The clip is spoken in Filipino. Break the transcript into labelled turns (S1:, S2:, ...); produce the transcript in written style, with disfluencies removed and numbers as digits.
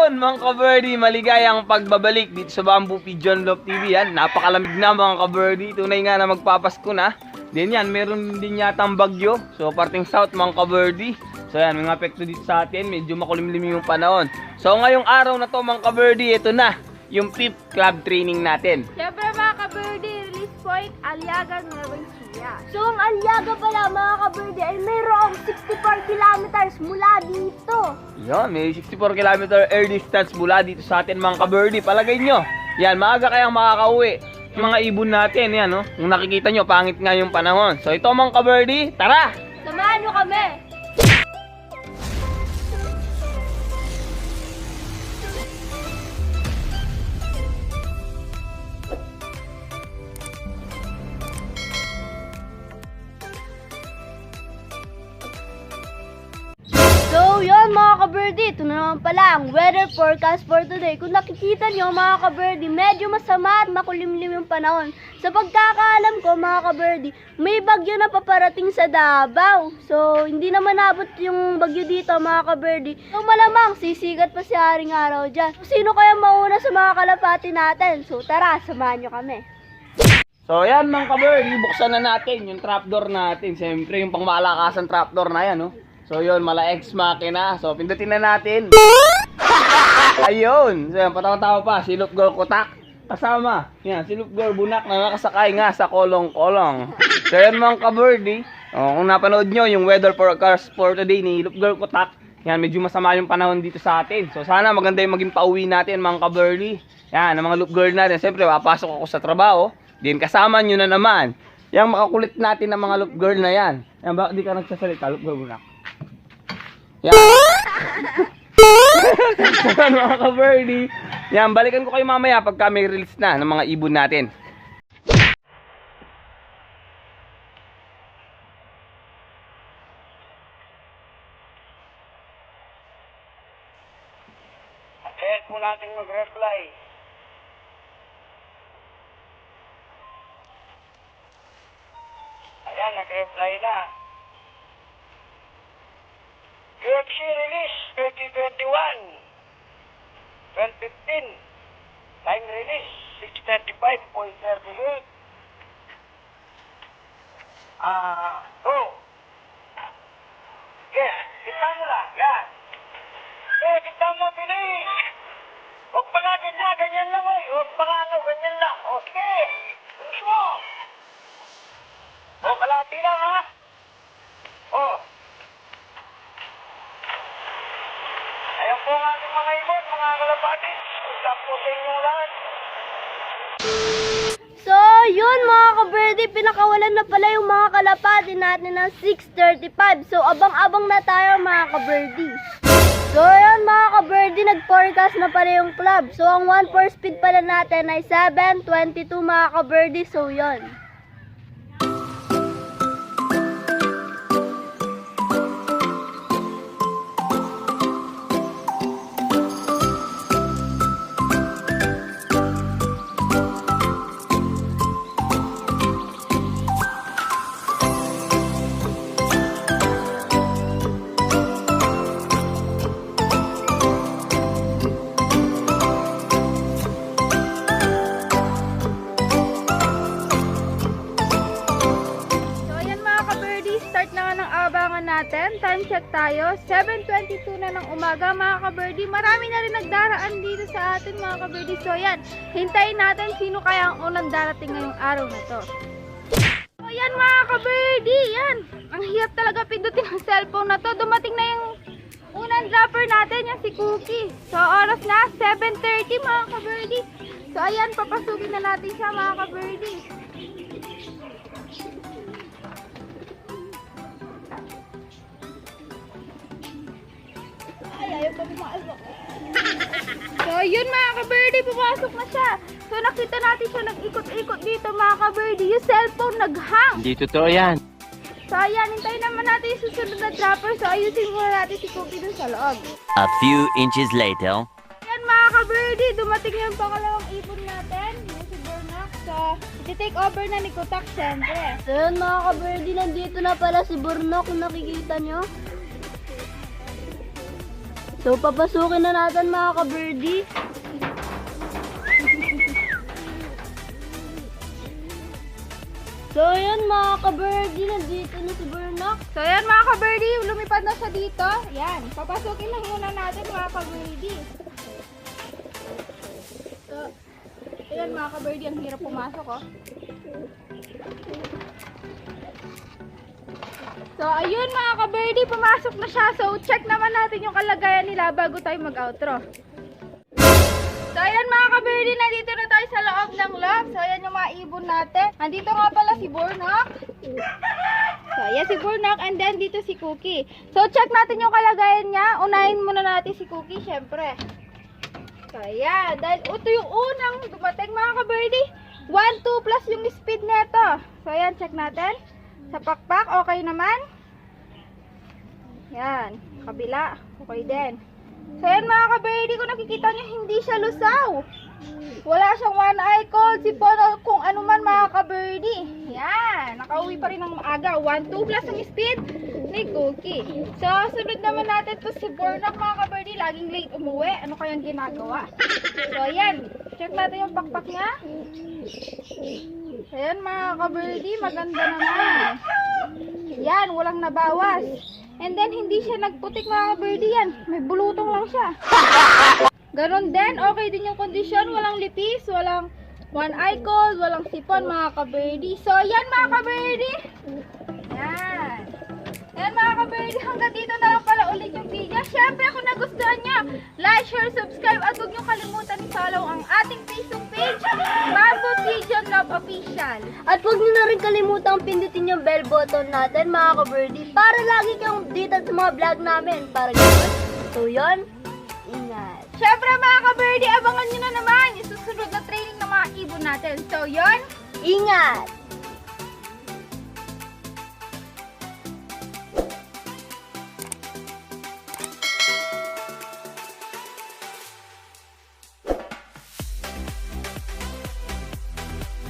S1: Ayun, mga ka-birdie, maligayang pagbabalik dito sa Bamboo Pigeon Love TV. Yan, napakalamig na mga ka-birdie. Tunay nga na magpapasko na. Then yan, meron din yatang bagyo. So, parting south mga ka-birdie. So yan, mga apekto dito sa atin. Medyo makulimlim yung panahon. So, ngayong araw na to mga ka-birdie, ito na yung PIP club training natin.
S2: Siyempre mga ka-birdie, release point, Aliaga, Nueva Ecija. So ang Aliaga pala mga ka-birdie ay mayroong 64 kilometers mula dito.
S1: Yan, may 64 km air distance mula dito sa atin mga ka-birdie. Palagay nyo, yan, maaga kayang makakauwi. Yung mga ibon natin, yan, no? Kung nakikita nyo, pangit nga yung panahon. So ito mga ka-birdie, tara!
S2: Samahan nyo kami! So yun mga ka-birdie, ito na naman pala ang weather forecast for today. Kung nakikita nyo mga ka-birdie, medyo masama at makulimlim yung panahon. Sa pagkakaalam ko mga ka-birdie, may bagyo na paparating sa Davao. So hindi naman abot yung bagyo dito mga ka-birdie. So malamang sisikat pa si Haring Araw dyan. So, sino kaya mauna sa mga kalapati natin? So tara, samahan nyo kami.
S1: So yan mga ka-birdie, buksan na natin yung trapdoor natin. Siyempre yung pangmalakasan trapdoor na yan, no? So yun, mala ex makina. So pindutin na natin. Ayun. So yan, patawa-tawa pa. Si Lupgor Kutak. Kasama. Yan, si Lupgor Bunak na nakasakay nga sa kolong-kolong. So yan mga ka-birdie. Kung napanood nyo yung weather forecast for today ni Lupgor Kutak. Yan, medyo masama yung panahon dito sa atin. So sana maganda yung maging pauwi natin mga ka-birdie. Yan, ang mga Lupgor natin. Siyempre, papasok ako sa trabaho. Din kasama nyo na naman. Yang makakulit natin ng mga Lupgor na yan. Yan, bakit di ka nagsasalita, Lupgor Bunak? Yan. Yan mga ka-birdie. Yan, balikan ko kayo mamaya pagka may release na ng mga ibon natin. At po natin mag-reply. Ayan, nag-reply na. UFC release 2021 2015 time release 635.38 go yeah, kita mo lang yan kita mo bilis huwag pa nga ganyan lang huwag pa nga ganyan lang okay bilis mo kalati lang ha ayan po ang ating mga ibon, mga kalapati. Usap po sa inyo lahat.
S2: So yun mga ka-birdie, pinakawalan na pala yung mga kalapati natin ng 6:35. So abang-abang na tayo mga ka-birdie. So yun mga ka-birdie, nag-forecast na pala yung club. So ang 1/4 speed pala natin ay 7:22 mga ka-birdie. So yun. Natin, time check tayo, 7:22 na ng umaga mga ka-birdie. Marami na rin nagdaraan dito sa atin mga ka-birdie. So yan, hintayin natin sino kaya ang unang darating ngayong araw na to. So yan mga ka-birdie, yan. Ang hirap talaga pindutin ang cellphone na to. Dumating na yung unang dropper natin, yan si Cookie. So oras na, 7:30 mga ka-birdie. So ayan, papasukin na natin siya mga ka-birdie. So yun mga ka-birdie, pumasok na siya. So nakita natin siya nag-ikot-ikot dito mga ka-birdie. Yung cellphone nag-hang.
S1: Hindi totoo yan.
S2: So ayan, hintayin naman natin yung susunod na dropper. So ayusin muna natin si Cookie dun sa loob.
S3: A few inches later.
S2: Yan mga ka-birdie, dumating yung pangalawang ibon natin. Yung si Burnock. So i-take over na ni Kutak syempre. So yun mga ka-birdie, nandito na pala si Burnock kung nakikita nyo.
S4: So, papasukin na natin mga ka-birdie. So, ayan mga ka-birdie, nandito na si Bernac.
S2: So, ayan mga ka-birdie, lumipad na siya dito. Yan, papasukin lang muna natin mga ka-birdie. So, ayan mga ka-birdie, ang hirap pumasok oh. So, ayun mga ka-birdie, pumasok na siya. So, check naman natin yung kalagayan nila bago tayo mag-outro. So, ayan mga ka-birdie, nandito na tayo sa loob ng lab. So, ayan yung mga ibon natin. Andito nga pala si Bornak. So, ayan si Bornak and then dito si Cookie. So, check natin yung kalagayan niya. Unahin muna natin si Cookie, syempre. So, ayan. Dahil ito yung unang dumating mga ka-birdie. 1-2 plus yung speed neto. So, ayan, check natin. Sa pakpak, okay naman. Yan. Kabila, okay din. So, ayan mga ka-birdie, kung nakikita nyo, hindi siya lusaw. Wala siyang one eye cold, sipon, o kung ano man mga ka-birdie. Yan. Nakauwi pa rin ng maaga. 1-2 plus ang speed ni Cookie. So, sunod naman natin to si Bornak mga ka-birdie. Laging late umuwi. Ano kayang ginagawa? So, ayan. Check natin yung pakpak niya. Ayan mga ka-birdie, maganda naman. Yan, walang nabawas. And then, hindi siya nagputik mga ka-birdie yan. May bulutong lang siya. Ganon din, okay din yung kondisyon. Walang lipis, walang one eye cold, walang sipon mga ka-birdie. So, yan mga ka-birdie. Yan. Yan mga ka-birdie, hanggang dito na lang pala ulit yung video. Siyempre, kung nagustuhan nyo, like, share, subscribe, at huwag nyo kalimutan i-follow ang ating Facebook page, Bamboo Pigeon Love Official.
S4: At huwag niyo na rin kalimutang pindutin yung bell button natin mga ka-birdie para lagi kayong updated sa mga vlog namin. Para gano'n. So, yun. Ingat.
S2: Siyempre mga ka-birdie, abangan nyo na naman yung susunod na training ng mga ibon natin. So, yon.
S4: Ingat!